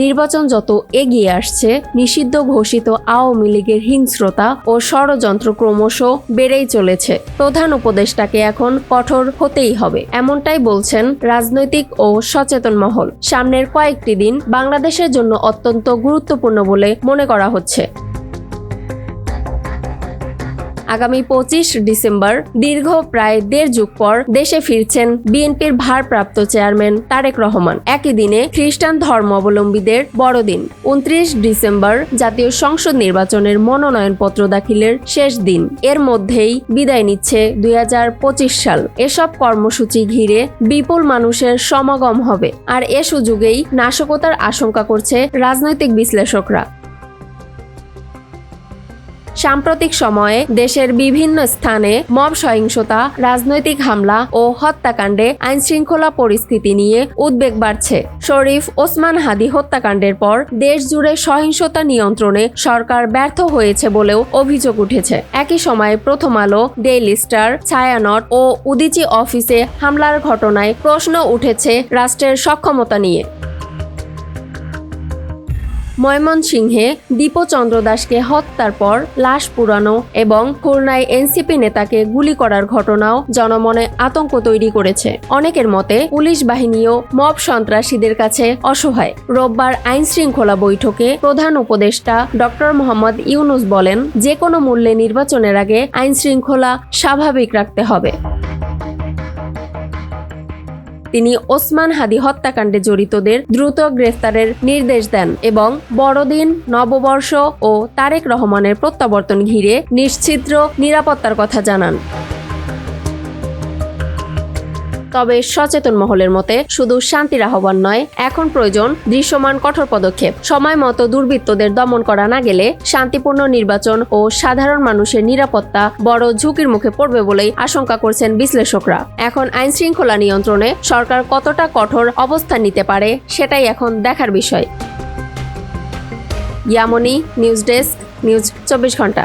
নির্বাচন যত এগিয়ে আসছে, নিষিদ্ধ ঘোষিত আওয়ামী লীগের হিংস্রতা ও ষড়যন্ত্র ক্রমশ বেড়েই চলেছে। প্রধান উপদেষ্টাকে এখন কঠোর হতেই হবে, এমনটাই বলছেন রাজনৈতিক ও সচেতন মহল। সামনের কয়েকটি দিন বাংলাদেশের জন্য অত্যন্ত গুরুত্বপূর্ণ বলে মনে করা হচ্ছে। আগামী 25 ডিসেম্বর দীর্ঘ প্রায় 1.5 যুগ পর দেশে ফিরছেন বিএনপির ভারপ্রাপ্ত চেয়ারম্যান তারেক রহমান। একই দিনে খ্রিস্টান ধর্মাবলম্বীদের বড়দিন। 29 ডিসেম্বর জাতীয় সংসদ নির্বাচনের মনোনয়নপত্র দাখিলের শেষ দিন। এর মধ্যেই বিদায় নিচ্ছে 2025 সাল। এসব কর্মসূচি ঘিরে বিপুল মানুষের সমাগম হবে, আর এ সুযোগেই নাশকতার আশঙ্কা করছে রাজনৈতিক বিশ্লেষকরা। সাম্প্রতিক সময়ে দেশের বিভিন্ন স্থানে মব সহিংসতা, রাজনৈতিক হামলা ও হত্যাকাণ্ডে আইনশৃঙ্খলা পরিস্থিতি নিয়ে উদ্বেগ বাড়ছে। শরীফ ওসমান হাদি হত্যাকাণ্ডের পর দেশ জুড়ে সহিংসতা নিয়ন্ত্রণে সরকার ব্যর্থ হয়েছে বলেও অভিযোগ উঠেছে। একই সময়ে প্রথম আলো, ডেইলি স্টার, ছায়ানট ও উদীচী অফিসে হামলার ঘটনায় প্রশ্ন উঠেছে রাষ্ট্রের সক্ষমতা নিয়ে। ময়মনসিংহে দীপচন্দ্র দাসকে হত্যার পর লাশ পুরানো এবং খুলনায় এনসিপি নেতাকে গুলি করার ঘটনাও জনমনে আতঙ্ক তৈরি করেছে। অনেকের মতে পুলিশ বাহিনীও মব সন্ত্রাসীদের কাছে অসহায়। রোববার আইন শৃঙ্খলা বৈঠকে প্রধান উপদেষ্টা ডক্টর মোহাম্মদ ইউনুস বলেন, যে কোনো মূল্যে নির্বাচনের আগে আইন শৃঙ্খলা স্বাভাবিক রাখতে হবে। তিনি ওসমান হাদি হত্যাকাণ্ডে জড়িতদের দ্রুত গ্রেফতারের নির্দেশ দেন এবং বড়দিন, নববর্ষ ও তারেক রহমানের প্রত্যাবর্তন ঘিরে নিশ্ছিদ্র নিরাপত্তার কথা জানান। তবে সচেতন মহলের মতে শুধু শান্তির আহ্বান নয়, এখন প্রয়োজন দৃশ্যমান কঠোর পদক্ষেপ। সময় মতো দুর্বৃত্তদের দমন করা না গেলে শান্তিপূর্ণ নির্বাচন ও সাধারণ মানুষের নিরাপত্তা বড় ঝুঁকির মুখে পড়বে বলেই আশঙ্কা করছেন বিশ্লেষকরা। এখন আইন শৃঙ্খলা নিয়ন্ত্রণে সরকার কতটা কঠোর অবস্থান নিতে পারে, সেটাই এখন দেখার বিষয়। ইয়ামনি, নিউজ ডেস্ক, নিউজ 24 ঘন্টা।